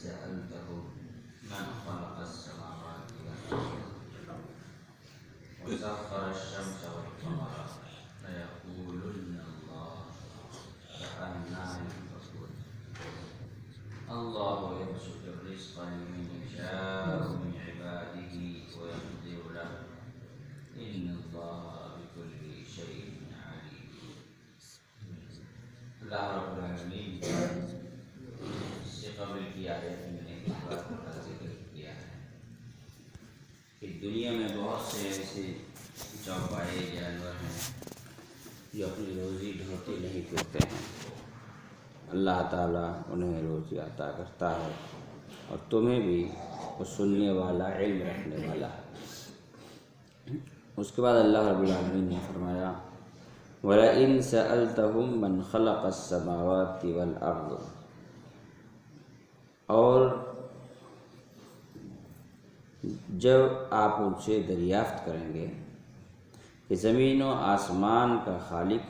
سألتهم من خلق السماوات والأرض وسخر الشمس والقمر ليقولن الله فأنى يؤفكون الله يبسط الرزق لمن يشاء من عباده ويقدر له إن الله بكل شيء عليم. اللہ رب العالمین اس سے قبل کی آیت میں نے اس بات کا ذکر کیا ہے کہ دنیا میں بہت سے ایسے چوپائے جانور ہیں جو اپنی روزی ڈھونڈتے نہیں پھرتے ہیں. اللہ تعالیٰ انہیں روزی عطا کرتا ہے اور تمہیں بھی وہ سننے والا علم رکھنے والا ہے. اس کے بعد اللہ رب العالمین نے فرمایا وَلَئِن سَأَلْتَهُم مَّنْ خَلَقَ السَّمَاوَاتِ وَالْأَرْضَ، اور جب آپ ان سے دریافت کریں گے کہ زمین و آسمان کا خالق،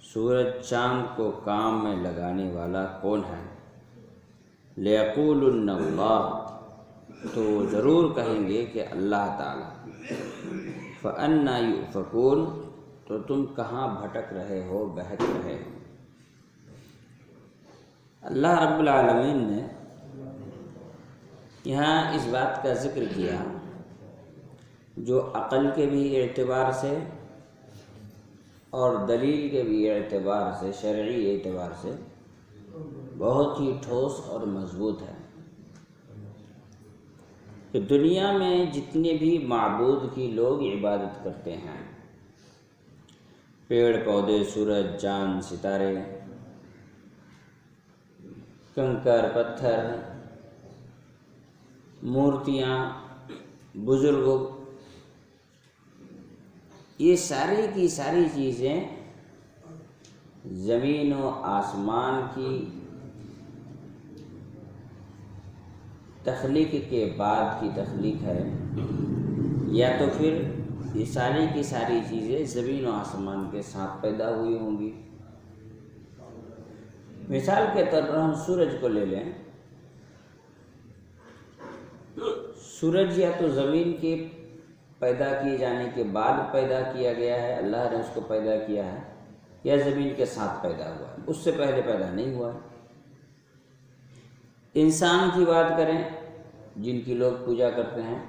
سورج چاند کو کام میں لگانے والا کون ہے، لَيَقُولُنَّ اللَّهُ، تو وہ ضرور کہیں گے کہ اللہ تعالیٰ. فَأَنَّى يُؤْفَكُونَ، تو تم کہاں بھٹک رہے ہو، بہک رہے ہو. اللہ رب العالمین نے یہاں اس بات کا ذکر کیا جو عقل کے بھی اعتبار سے اور دلیل کے بھی اعتبار سے، شرعی اعتبار سے بہت ہی ٹھوس اور مضبوط ہے کہ دنیا میں جتنے بھی معبود کی لوگ عبادت کرتے ہیں، پیڑ پودے، سورج، چاند، ستارے، کنکر پتھر، مورتیاں، بزرگ، یہ ساری کی ساری چیزیں زمین و آسمان کی تخلیق کے بعد کی تخلیق ہے، یا تو پھر یہ ساری کی ساری چیزیں زمین و آسمان کے ساتھ پیدا ہوئی ہوں گی. مثال کے طور پر ہم سورج کو لے لیں. سورج یا تو زمین کے پیدا کیے جانے کے بعد پیدا کیا گیا ہے، اللہ نے اس کو پیدا کیا ہے، یا زمین کے ساتھ پیدا ہوا ہے، اس سے پہلے پیدا نہیں ہوا ہے. انسان کی بات کریں، جن کی لوگ پوجا کرتے ہیں،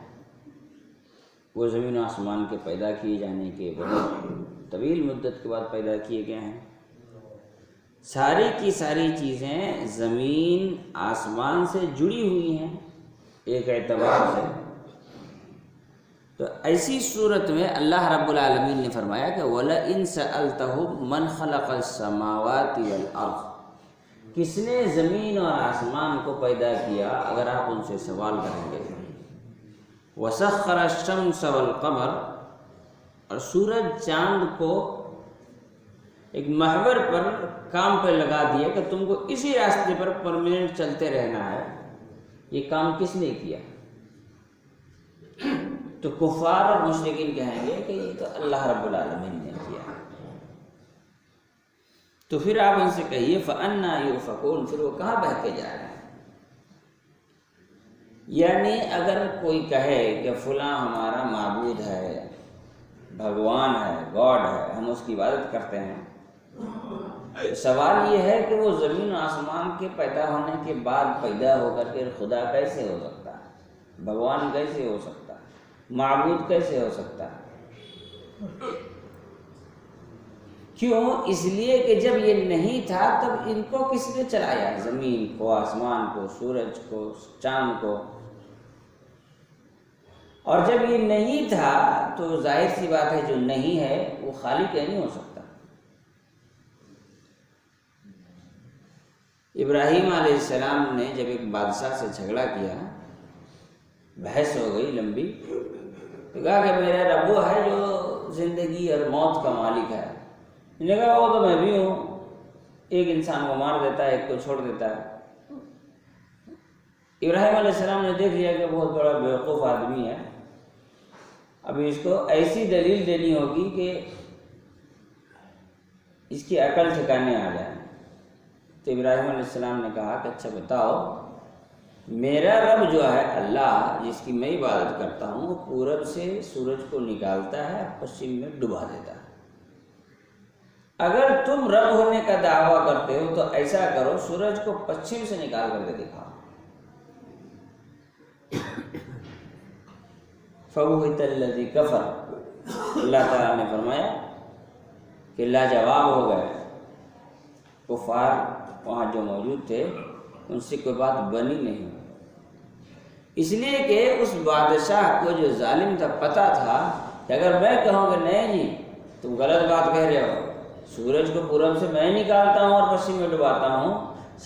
وہ زمین و آسمان کے پیدا کیے جانے کے بہت طویل مدت کے بعد پیدا کیے گئے ہیں. ساری کی ساری چیزیں زمین آسمان سے جڑی ہوئی ہیں ایک اعتبار سے. تو ایسی صورت میں اللہ رب العالمین نے فرمایا کہ وَلَئِن سَأَلْتَهُم مَّنْ خَلَقَ السَّمَاوَاتِ وَالْأَرْضَ، کس نے زمین اور آسمان کو پیدا کیا، اگر آپ ان سے سوال کریں گے. وَسَخَّرَ الشَّمْسَ وَالْقَمَرَ، اور سورج چاند کو ایک محور پر کام پہ لگا دیا کہ تم کو اسی راستے پر پرماننٹ چلتے رہنا ہے، یہ کام کس نے کیا؟ تو کفار اور مشرکین کہیں گے کہ یہ تو اللہ رب العالمین نے کیا. تو پھر آپ ان سے کہیے فَأَنَّى يُؤْفَكُونَ، پھر وہ کہاں بہکے جا رہے ہیں. یعنی اگر کوئی کہے کہ فلاں ہمارا معبود ہے، بھگوان ہے، گاڈ ہے، ہم اس کی عبادت کرتے ہیں، سوال یہ ہے کہ وہ زمین و آسمان کے پیدا ہونے کے بعد پیدا ہو کر کے خدا کیسے ہو سکتا ہے، بھگوان کیسے ہو سکتا ہے، معبود کیسے ہو سکتا ہے؟ کیوں؟ اس لیے کہ جب یہ نہیں تھا تب ان کو کس نے چلایا، زمین کو، آسمان کو، سورج کو، چاند کو. اور جب یہ نہیں تھا تو ظاہر سی بات ہے جو نہیں ہے وہ خالق نہیں ہو سکتا. ابراہیم علیہ السلام نے جب ایک بادشاہ سے جھگڑا کیا، بحث ہو گئی لمبی، تو کہا کہ میرا رب وہ ہے جو زندگی اور موت کا مالک ہے. انہوں نے کہا وہ تو میں بھی ہوں، ایک انسان کو مار دیتا ہے، ایک کو چھوڑ دیتا ہے. ابراہیم علیہ السلام نے دیکھ لیا کہ بہت بڑا بیوقوف آدمی ہے، ابھی اس کو ایسی دلیل دینی ہوگی کہ اس کی عقل ٹھکانے آ جائے. تو ابراہیم علیہ السلام نے کہا کہ اچھا بتاؤ میرا رب جو ہے اللہ جس کی میں عبادت کرتا ہوں وہ پورب سے سورج کو نکالتا ہے پشچم میں ڈبا دیتا ہے۔ اگر تم رب ہونے کا دعویٰ کرتے ہو تو ایسا کرو سورج کو پچھم سے نکال کر کے دکھاؤ۔ فَبُهِتَ الَّذِي كَفَرَ، اللہ تعالیٰ نے فرمایا کہ لاجواب ہو گئے کفار وہاں جو موجود تھے، ان سے کوئی بات بنی نہیں، اس لیے کہ اس بادشاہ کو جو ظالم تھا پتہ تھا کہ اگر میں کہوں کہ نہیں جی تم غلط بات کہہ رہے ہو، سورج کو پورب سے میں نکالتا ہوں اور پشچم میں ڈباتا ہوں،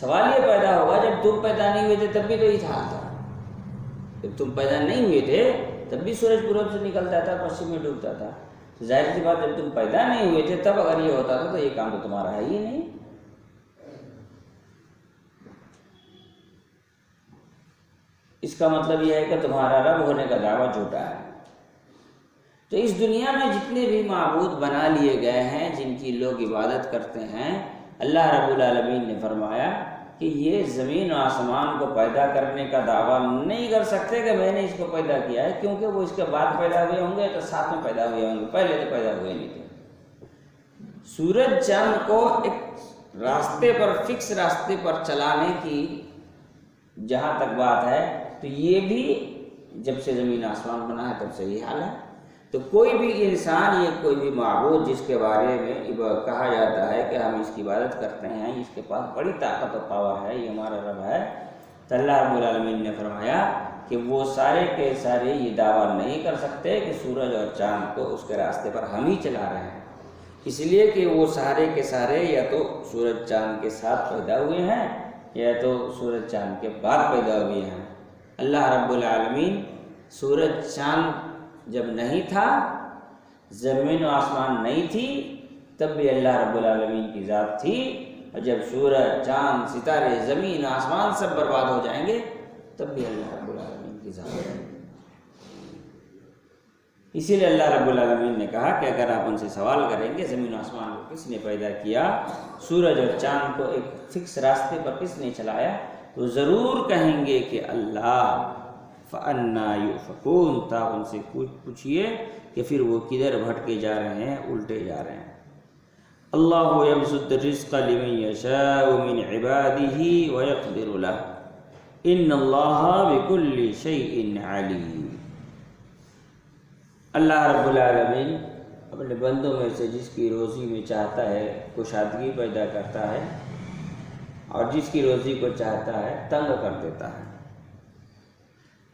سوال یہ پیدا ہوگا جب تم پیدا نہیں ہوئے تھے تب بھی تو یہ حال تھا، جب تم پیدا نہیں ہوئے تھے تب بھی سورج پورب سے نکلتا تھا پشچم میں ڈوبتا تھا، ظاہر سی بات جب تم پیدا نہیں ہوئے تھے تب اگر یہ ہوتا تھا تو یہ کام تو تمہارا ہے ہی نہیں۔ اس کا مطلب یہ ہے کہ تمہارا رب ہونے کا دعویٰ جھوٹا ہے۔ تو اس دنیا میں جتنے بھی معبود بنا لیے گئے ہیں جن کی لوگ عبادت کرتے ہیں، اللہ رب العالمین نے فرمایا کہ یہ زمین و آسمان کو پیدا کرنے کا دعویٰ نہیں کر سکتے کہ میں نے اس کو پیدا کیا ہے، کیونکہ وہ اس کے بعد پیدا ہوئے ہوں گے تو ساتھ میں پیدا ہوئے ہوں گے، پہلے تو پیدا ہوئے نہیں تھے۔ سورج چاند کو ایک راستے پر، فکس راستے پر چلانے کی جہاں تک بات ہے تو یہ بھی جب سے زمین آسمان بنا ہے تب سے یہ حال ہے۔ تو کوئی بھی انسان یا کوئی بھی معبود جس کے بارے میں کہا جاتا ہے کہ ہم اس کی عبادت کرتے ہیں، اس کے پاس بڑی طاقت و پاور ہے، یہ ہمارا رب ہے، تو اللہ رب العالمین نے فرمایا کہ وہ سارے کے سارے یہ دعویٰ نہیں کر سکتے کہ سورج اور چاند کو اس کے راستے پر ہم ہی چلا رہے ہیں، اس لیے کہ وہ سارے کے سارے یا تو سورج چاند کے ساتھ پیدا ہوئے ہیں یا تو سورج چاند کے بعد پیدا ہوئے ہیں۔ اللہ رب العالمین سورج چاند جب نہیں تھا، زمین و آسمان نہیں تھی، تب بھی اللہ رب العالمین کی ذات تھی، اور جب سورج چاند ستارے زمین آسمان سب برباد ہو جائیں گے تب بھی اللہ رب العالمین کی ذات ہے۔ اسی لیے اللہ رب العالمین نے کہا کہ اگر آپ ان سے سوال کریں گے زمین و آسمان کو کس نے پیدا کیا، سورج اور چاند کو ایک فکس راستے پر کس نے چلایا، تو ضرور کہیں گے کہ اللہ۔ فَأَنَّا يُؤْفَكُونَ، تا ان سے پوچھئے کہ پھر وہ کدھر بھٹکے جا رہے ہیں، الٹے جا رہے ہیں۔ اللہ يَبْسُطُ الرِّزْقَ لِمَن يَشَاءُ مِنْ عِبَادِهِ وَيَقْدِرُ لَهُ إِنَّ اللَّهَ بِكُلِّ شَيْءٍ عَلِيمٌ۔ اللہ رب العالمین اپنے بندوں میں سے جس کی روزی میں چاہتا ہے کشادگی پیدا کرتا ہے، اور جس کی روزی کو چاہتا ہے تنگ کر دیتا ہے۔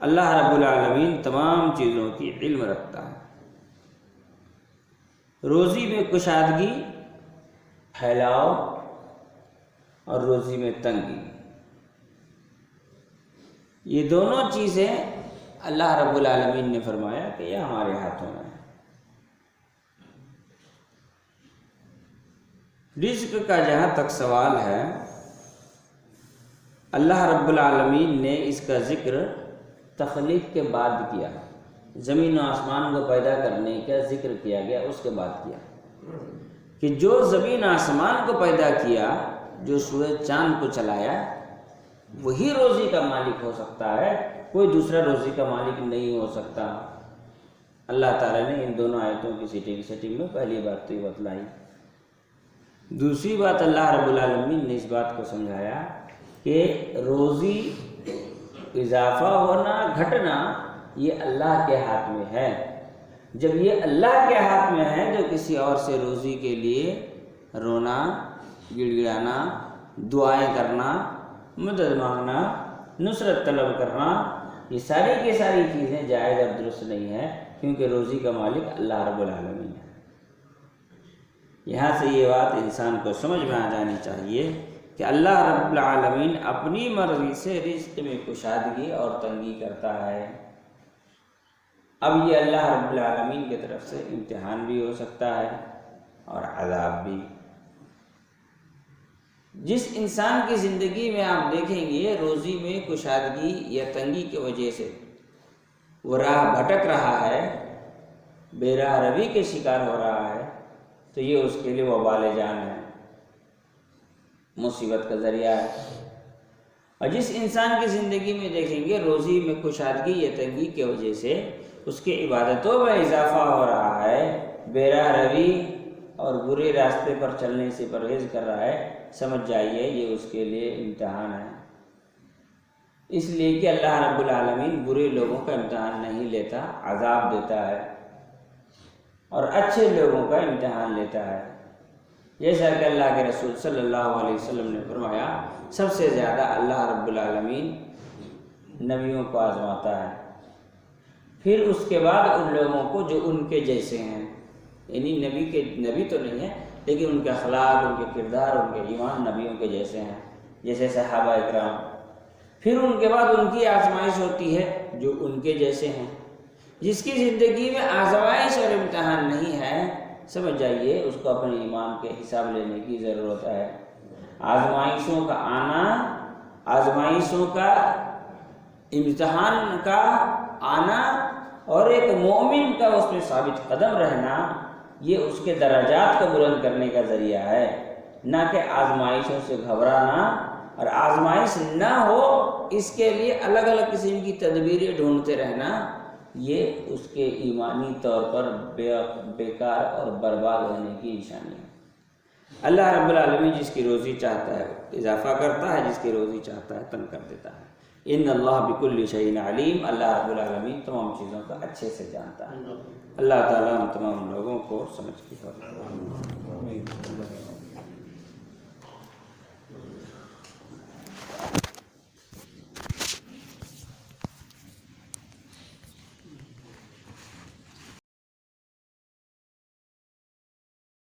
اللہ رب العالمین تمام چیزوں کی علم رکھتا ہے۔ روزی میں کشادگی، پھیلاؤ، اور روزی میں تنگی، یہ دونوں چیزیں اللہ رب العالمین نے فرمایا کہ یہ ہمارے ہاتھوں میں ہے۔ رزق کا جہاں تک سوال ہے، اللہ رب العالمین نے اس کا ذکر تخلیق کے بعد کیا، زمین و آسمان کو پیدا کرنے کا ذکر کیا گیا، اس کے بعد کیا کہ جو زمین آسمان کو پیدا کیا، جو سورج چاند کو چلایا، وہی روزی کا مالک ہو سکتا ہے، کوئی دوسرا روزی کا مالک نہیں ہو سکتا۔ اللہ تعالیٰ نے ان دونوں آیتوں کی سیٹنگ میں پہلی بات تو یہ بتلائی۔ دوسری بات اللہ رب العالمین نے اس بات کو سمجھایا کہ روزی اضافہ ہونا گھٹنا یہ اللہ کے ہاتھ میں ہے۔ جب یہ اللہ کے ہاتھ میں ہے تو کسی اور سے روزی کے لیے رونا، گڑ گڑانا، دعائیں کرنا، مدد مانگنا، نصرت طلب کرنا، یہ ساری کی ساری چیزیں جائز اور درست نہیں ہے، کیونکہ روزی کا مالک اللہ رب العالمین ہے۔ یہاں سے یہ بات انسان کو سمجھ میں آ جانی چاہیے کہ اللہ رب العالمین اپنی مرضی سے رزق میں کشادگی اور تنگی کرتا ہے۔ اب یہ اللہ رب العالمین کی طرف سے امتحان بھی ہو سکتا ہے اور عذاب بھی۔ جس انسان کی زندگی میں آپ دیکھیں گے روزی میں کشادگی یا تنگی کی وجہ سے وہ راہ بھٹک رہا ہے، بے راہ روی کے شکار ہو رہا ہے، تو یہ اس کے لیے وبال جان ہے، مصیبت کا ذریعہ ہے۔ اور جس انسان کی زندگی میں دیکھیں گے روزی میں کشادگی یا تنگی کی وجہ سے اس کی عبادتوں میں اضافہ ہو رہا ہے، بے راہ روی اور برے راستے پر چلنے سے پرہیز کر رہا ہے، سمجھ جائیے یہ اس کے لیے امتحان ہے۔ اس لیے کہ اللہ رب العالمین برے لوگوں کا امتحان نہیں لیتا، عذاب دیتا ہے، اور اچھے لوگوں کا امتحان لیتا ہے۔ جیسا کہ اللہ کے رسول صلی اللہ علیہ وسلم نے فرمایا، سب سے زیادہ اللہ رب العالمین نبیوں کو آزماتا ہے، پھر اس کے بعد ان لوگوں کو جو ان کے جیسے ہیں، یعنی نبی تو نہیں ہے لیکن ان کے اخلاق، ان کے کردار، ان کے ایمان نبیوں کے جیسے ہیں، جیسے صحابہ اکرام۔ پھر ان کے بعد ان کی آزمائش ہوتی ہے جو ان کے جیسے ہیں۔ جس کی زندگی میں آزمائش اور امتحان نہیں ہے، سمجھ جائیے اس کو اپنے ایمان کے حساب لینے کی ضرورت ہے۔ آزمائشوں کا آنا، آزمائشوں کا امتحان کا آنا اور ایک مومن کا اس میں ثابت قدم رہنا، یہ اس کے درجات کو بلند کرنے کا ذریعہ ہے، نہ کہ آزمائشوں سے گھبرانا، اور آزمائش نہ ہو اس کے لیے الگ الگ قسم کی تدبیریں ڈھونڈتے رہنا، یہ اس کے ایمانی طور پر بیکار اور برباد ہونے کی نشانی ہے۔ اللہ رب العالمین جس کی روزی چاہتا ہے اضافہ کرتا ہے، جس کی روزی چاہتا ہے تنگ کر دیتا ہے۔ ان اللہ بکل شیء علیم، اللہ رب العالمین تمام چیزوں کا اچھے سے جانتا ہے۔ اللہ تعالیٰ ہم تمام لوگوں کو سمجھ کی